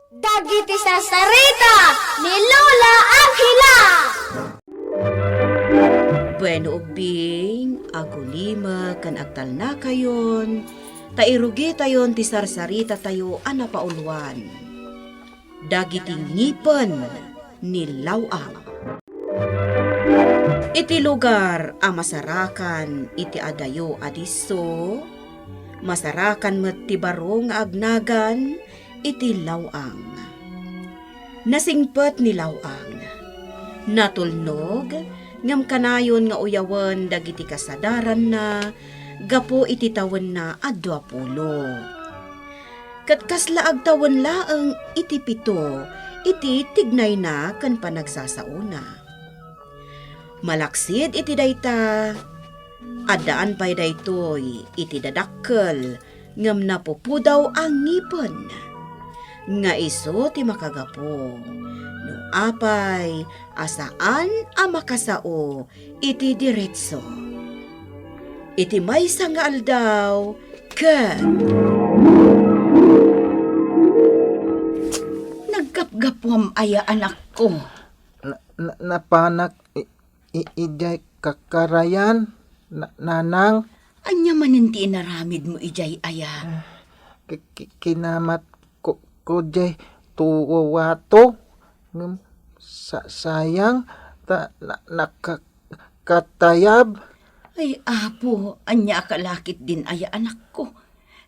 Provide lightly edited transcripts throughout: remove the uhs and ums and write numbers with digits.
Dagiti sasarita ni Lola Aghila. Bueno ubing, agulima kan agtal na kayon, tairugi tayon ti sarsarita tayo anapaulwan. Dagiti ngipen ni Lawang. Iti lugar a masarakan iti adayo adiso, masarakan met ti baro nga agnagan iti Lawang. Nasingpet ni Lawang, natulnog ngam kanayon nga uyawan dagiti kasadaran na gapo iti tawen na a 20. Ket kasla agtawan laeng iti 7 iti tignay na ken panagsasauna. Malaksid iti dayta, addaan pay daytoy iti dadakkel ngem napupudaw ang ngipon. Nga iso ti makagapo, no apay asaan a makasao iti diretso. Iti maysa nga aldaw ket nagkapgapwam aya anak ko. Napanak ijay kakarayan nanang Anya maninti inaramid mo ijay aya. kinamat ko jay tuwato ngem sayang nakakatayab. Ay apo, anya akalakit din aya anak ko.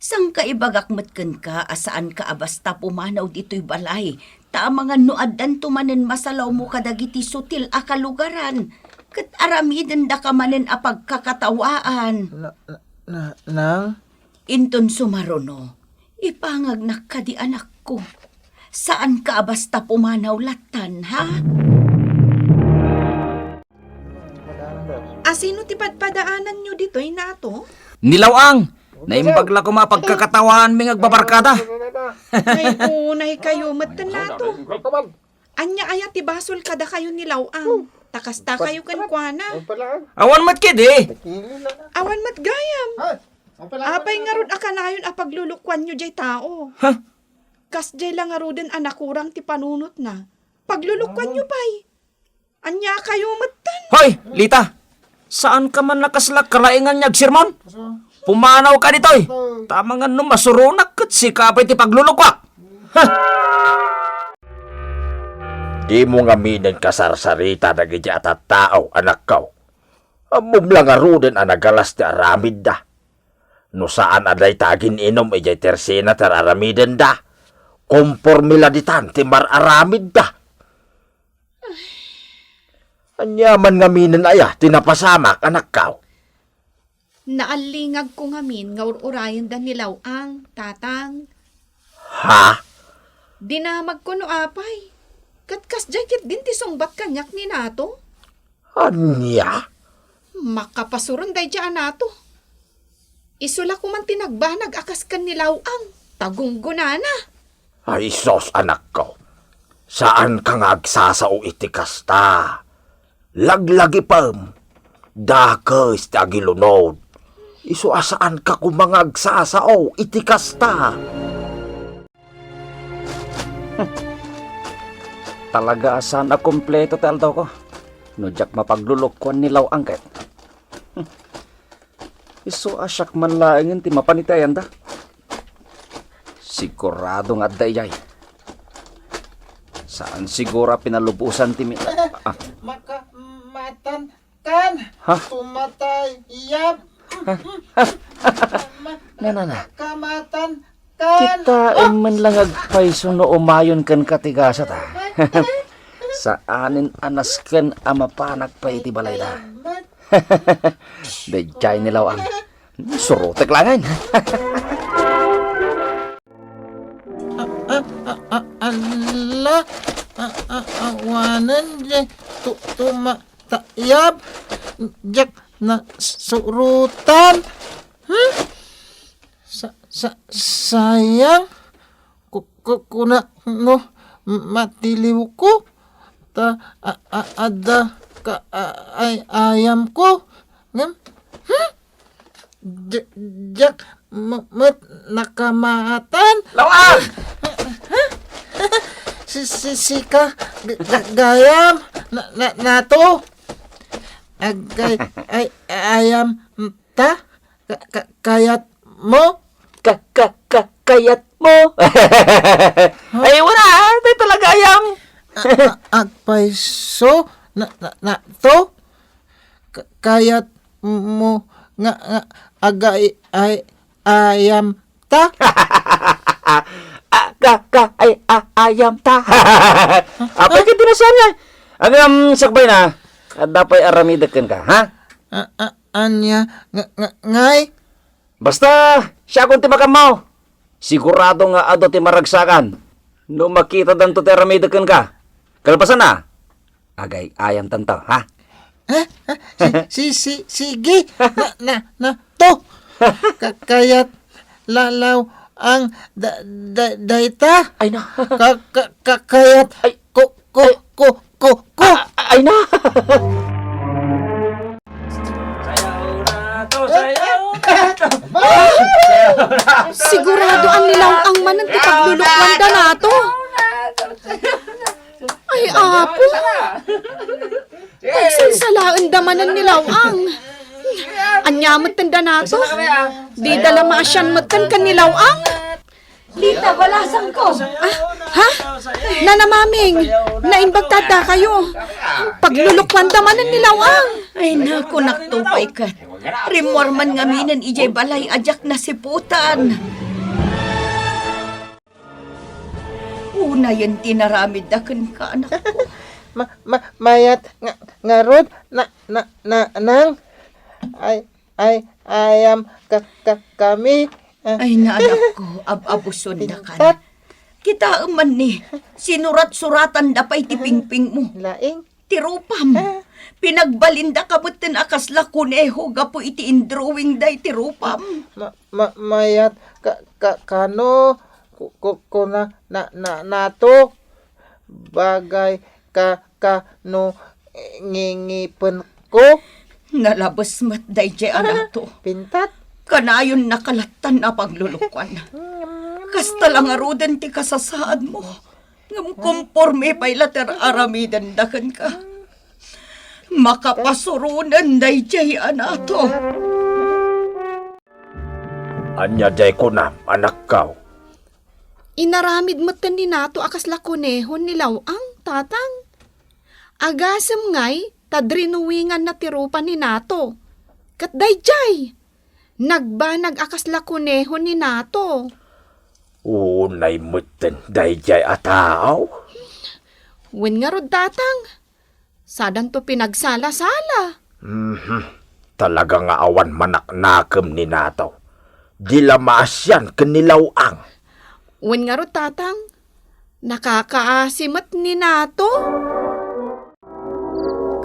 Sang kaibagak metken ka asaan ka abasta pumanaw dito'y balay. Ta mga nuaddan tumanen masalaw mo kadagiti sutil akalugaran. Ket aramiden da ka manen a pagkakatawaan. Nang Inton sumaruno, ipangag nakadi anak ko. Saan ka basta pumanaw latan, ha? Asino ti padpadaanan nyo dito'y nato? Nilawang! Naimbagla ko mapagkakatawan ming agbabarkada. Ay unay kayo matan nato. Anya aya ti basol kada kayo nilawang. Takasta kayo kankwana. Awan mat kidi. Awan mat gayam. Apay nga rod akanayon a paglulukwan nyo jay tao. Ha? Kas jay lang nga rodin anakurang ti panunot na. Paglulukwan nyo pay. Anya kayo matan. Hoy, Lita! Saan ka man nakaslak karaingan nyag sirmon? Pumanaw ka ditoy. Tama nga no masurunak kat si kapay ti paglulukwa. Ha? Di mo nga minen kasarsarita na giti atat tao, anak kaw. Amum lang aruden anagalas ti aramid da. No saan aday tagin inom ijay tersena tar aramiden da. Kompormila ditan ti mar aramid da. Anyaman nga minen aya, tinapasamak, anak kaw. Naalingag ko nga min nga ururayan da nilawang, tatang. Ha? Dinamag ko no apay. Katkas jacket din ti sungbat kanyak ni nato. Anya? Makapasuron day dyan nato. Isula ko man tinagbanag akas kan nilawang. Tagunggunana. Ay sos, anak kaw. Saan ka nga agsasao iti kasta? Laglagi pam. Dakes ti agilunod. Isu asaan ka kumangag sasao iti kasta. Talaga asan na kompleto tal daw ko. Nujak mapaglulukwan nilaw angket. Isu asyak man laingin ti mapanitayan da. Sigurado nga dayay. Saan sigura pinalubusan ti Makamatan kan Ha? tumatay iyap na. kamatan kan Kita man lang agpaiso no umayon kan katigasa ta. Saanin anas ken amapanak pa iti balay da. Dejay nilaw ang surutek langan. Allah awanan jay tumatayab jak na surutan sayang kuna no matiliw ko ta ada ka ay ayam ko ngam jak nakamatan Lawang! sika gayam nato agay ayam ta kayat mo Kayat mo. Ay, wala. Tay talaga ayam. agpaiso na to kayat mo nga agay ayam ta Ayam ta. Apay ka dinasan nga. Agam sakbay na. Dapay aramidakan ka, ha? anya ngay Basta, siya kung timakam mo. Sigurado nga ado ti maragsakan. No makita dan to ti aramidakan ka. Kalpasan na. Agay ayam tanto, ha? sige na to kayat lalaw ang dayta Ay na. kayat Ay. ko Ay na. Sayaw na to, sayaw na to. Sigurado ang nilaw ang manan ti paglulukwanda nato. Ay, apo. Pagsansalaan damanan nilaw ang. Anyamot tanda nato. Di dala maasyan matan kan nilaw ang. Lita, balasan ko. Ha? Nanamaming, naimbagtada kayo. Paglulukwanda manan nilaw ang. Ay, naku, naktupay ka. Rimwarman nga minan ijay balay ajak na siputan. Una yan tinaramid dakan ka, anak ko. mayat ngarod nang ayam kami Ay, na anak ko, abuson na ka. Kita man ni, sinurat-suratan dapay ti pingping mo. laing Tirupam. Pinagbalinda ka butin akasla kuneho gapo iti indrawing day tirupam. mayat kano kuna nato bagay no ngingipen ko Nalabas mat day jay anak to. pintat Kanayon nakalatan na paglulukwan. Kasta lang arudan ti kasasaad mo. Ngam komporme pa'y later aramidan dakan ka. Makapasurunan day jay anato. Anya jay ko na, anak kaw. Inaramid matan ni nato akas lakunehon nilaw ang tatang. Agasem ngay, tadrinuwingan na tirupan ni nato. Kat dayjay, nagbanag akas lakunehon ni nato. Unay mutten, dayjay ataaw. Wen nga rod tatang, sadan to pinagsala-sala. Talaga nga awan manaknakem ni nataw. Dila maasyan kanilaw-ang. Wen nga rod tatang, nakakaasimat ni nato.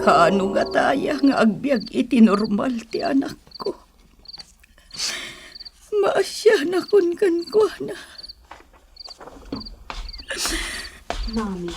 Kaano nga taya nga agbyag iti normal ti anak ko. Maasya na kun ko na. Mami,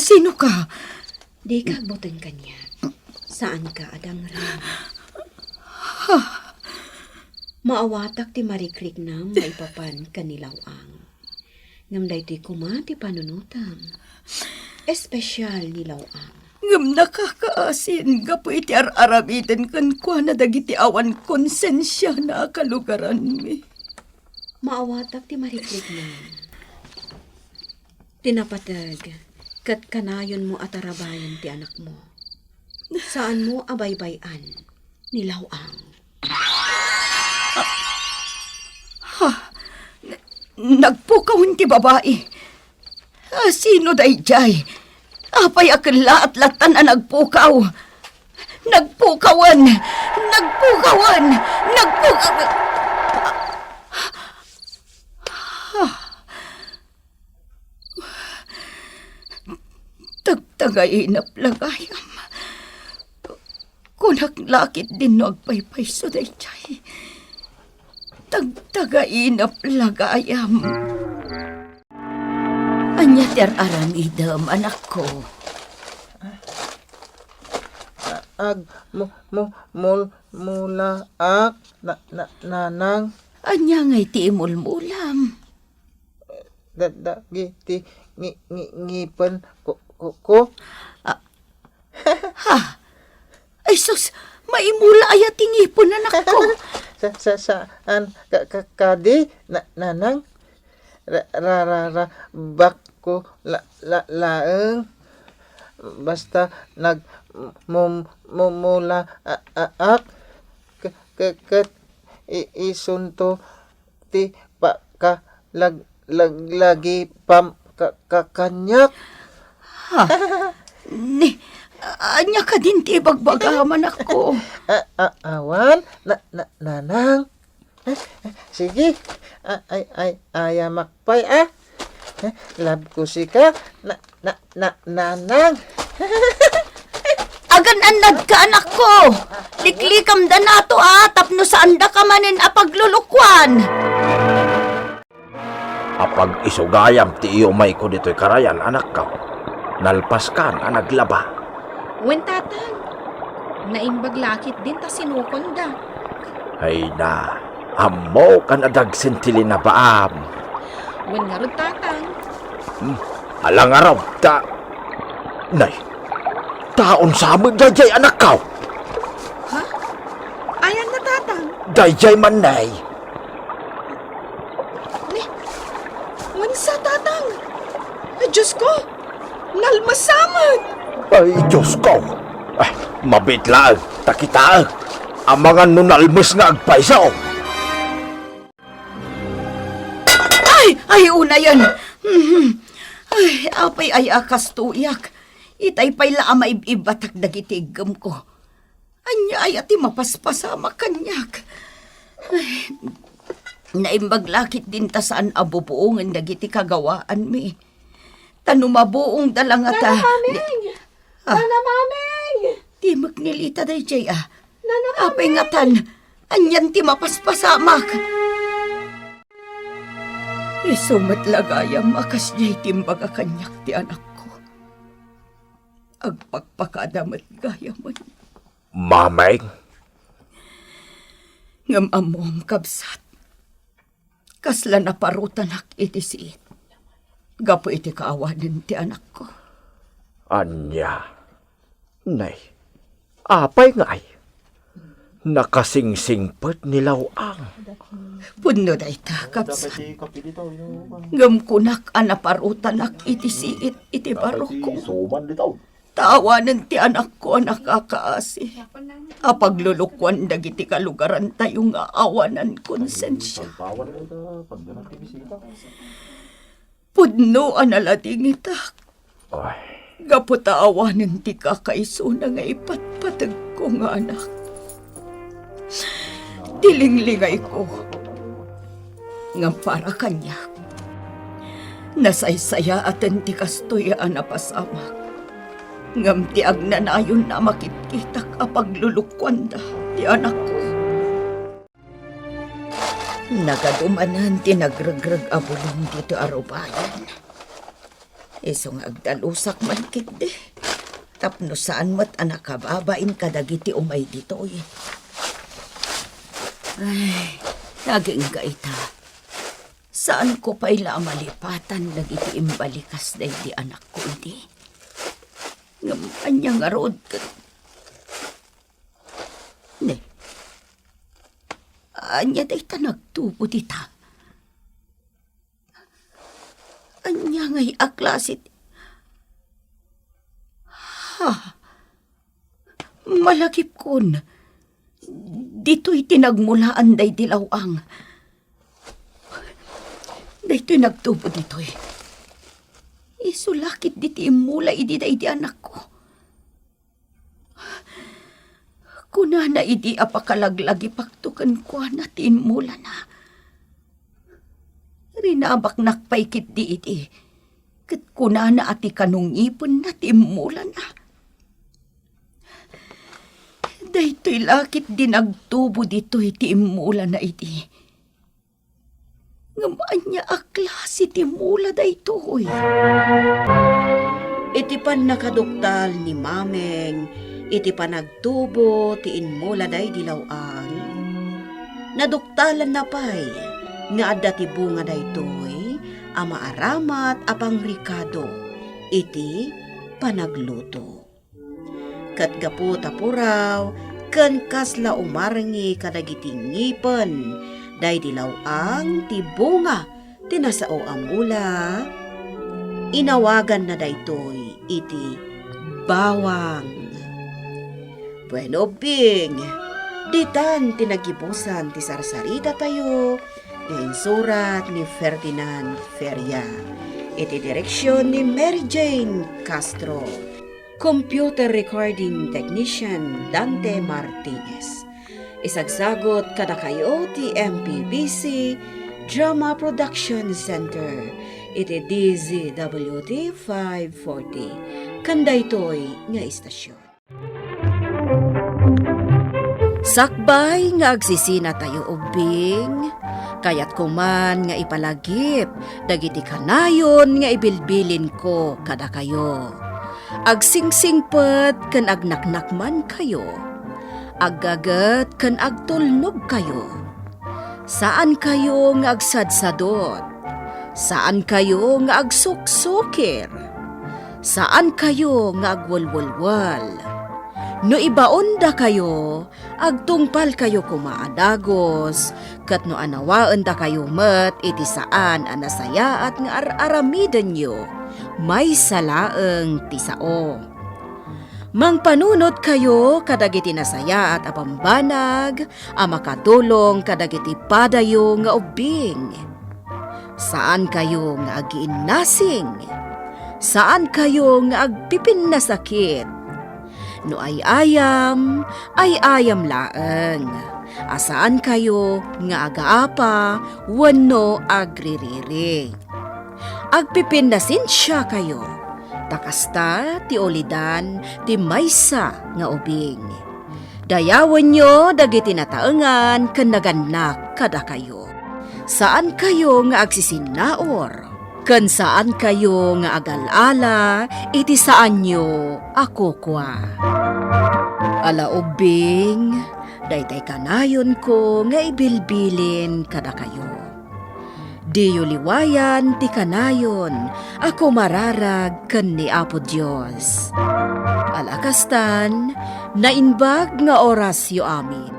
Sino ka? di ka buton kanya. Saan ka adang ram? Maawatak ti marikrik na maipapan kanilaw ang. Ngamday ti kumati panunutam. Espesyal nilaw ang. Ngam nakakaasin gapo iti aramidan kan kwa na dagiti awan konsensya na kalugaran mi. Maawatak ti marikrik na. Tinapatag, kat kanayon mo at arabayan ti anak mo. Saan mo abaybayan, nilaw ang. Nagpukaw ti babae. Sino dayjay? Apay akla at latan na nagpukaw. Nagpukawan! Nagpukawan! Nagpukawan! Tagtagainap lagayam. Kunak lakit din no agpaypay so dayjay. Tagtagainap lagayam. Anya ter aramidam, anak ko. Mula ak nanang Anya ngay ti imulmulam. dagiti ngipon ko. Ay sus, maimula ay tingipon anak ko. Saan kadi nanang bako laeng basta mumula ak ket isunto ti pa ka lagi pam kanyak. Anya ka din ti bagbagaman ako. Awan nanang. Sige, ay makpay love ko si ka nanang. Agan anad ka anak ko. Liklikam da nato tapno saan da ka manin apaglulukwan. Apag isugayam ti iyo may ko dito'y karayan anak ka. Nalpas kan naglaba. Wen tatang, naimbaglakit din ta sinukon da. Ay na, amo ka nadagsintili na baam. Wen nga rin tatang. Alang araw, Nay, taon sa amig dayjay anak ka. Ayan na tatang. Dayjay man, Nay. Wen sa tatang. Ay, Diyos ko, nalmasamad. Ay, Diyos ko. Ay, mabitlaan, takitaan. Ang mga nunalmas nga agpaisaw. Ay, una yan. Ay, apay ay akas tuyak. Itay pa'y laama ibatak dagitigam ko. Anya ay ati mapaspasama kanyak. Ay, naimbaglakit din ta saan abubuongan dagiti kagawaan mi. Tanumabuong dalang ata. Nana Mameng! Ti magnilita day jay apay ngatan. Anyan ti mapaspasamak. Isumat lagayam akas jay timbaga kanyak ti anak ko. Agpakpakadamat gayaman. Mamay, Ngam amom kabsat. Kasla na parutanak iti siit. Gapo iti kaawanan ti anak ko. anya. Nay, apay nga ay. Nakasingsingpet nilawang. Puno da ita kabsat. Ngam kunak anaparutanak iti siit iti barok ko. Tawanan ti anak ko anak kakaasi. Apaglulukwan dagiti kalugaran tayo nga awanan konsensya. Pudno analating itak. Ay, Gaputaawanan ti kakaisuna nga ipatpatag ko nga anak. Tilinglingay ko. Nga para kanya. Nasaysaya atan ti kastoy anapasamak. Ngam ti agnanayon na makitkitak apaglulukwan da ti anak ko. Nagadumanan ti nagregreg abulong dito arubayan. Isong agdalusak man kitde. Tapno saan mo't anak kababain kadagiti umay dito eh. Ay, naging gaita. Saan ko pa'y malipatan dagiti imbalikas day di anak ko hindi. Ngam nga rood ka. Ne. Anya day ta nagtubo dita. Anya nga'y aklasit. Malakip kun. Dito'y tinagmulaan day dilawang. Dito'y nagtubo dito'y. Isulakit diti imula idi day di anak ko. Kuna na idi apakalaglagi paktukan ko na tinmula na. Rinabak nakpaikit di iti. Kat kuna na ati kanong ipon na tinmula na. Daytoy lakit din nagtubo dito'y tinmula na iti. Ngamaan niya aklasi tinmula daytoy. Iti pan nakaduktal ni Mameng, iti panagtubo ti inmula day dilawang. Naduktalan na pay, nga adda ti bunga daytoy, ama aramat apang rikado, iti panagluto. Kat gapu tapuraw, ken kasla umarengi kadagiti ngipen, day dilaw ang tibunga, tinasao amula, inawagan na daytoy iti bawang. Bueno, Bing, ditan tinagibusan ti sarsarita tayo, ngayon surat ni Ferdinand Feria, iti direksyon ni Mary Jane Castro, computer recording technician Dante Martinez. Isagsagot kada kayo ti MPBC Drama Production Center, iti DZWT 540, kandaytoy nga istasyon. Sakbay nga agsisina tayo ubing, kayat kuman nga ipalagip, dagiti kanayon nga ibilbilin ko kada kayo. Agsingsingpet ken agnaknakman kayo, aggagat ken agtulnog kayo. Saan kayo nga agsadsadot? Saan kayo nga agsuksukir? Saan kayo nga agwalwalwal? No ibaon da kayo, agtungpal kayo kumaadagos, kat no anawaan da kayo met iti saan anasaya at nga aramiden nyo, may salaeng tisao. Mangpanunot kayo kadagiti nasaya at apambanag, makatulong kadagiti padayo nga ubing. Saan kayo nga agiinnasing? Saan kayo nga agpipin na sakit? No ay ayam laeng. Asaan kayo nga agaapa, wano agririri. Agpipin na sinsya kayo, takasta ti olidan ti maysa nga ubing. Dayawan nyo dagiti nataengan ken naganak kada kayo. Saan kayo nga agsisinaor? Ken saan kayo nga agalala, iti saan nyo ako kwa. Ala ubing, daytay kanayon ko nga ibilbilin kada kayo. Diyo liwayan ti kanayon, ako mararag ken ni Apo Dios. Alakastan, nainbag nga oras yo amin.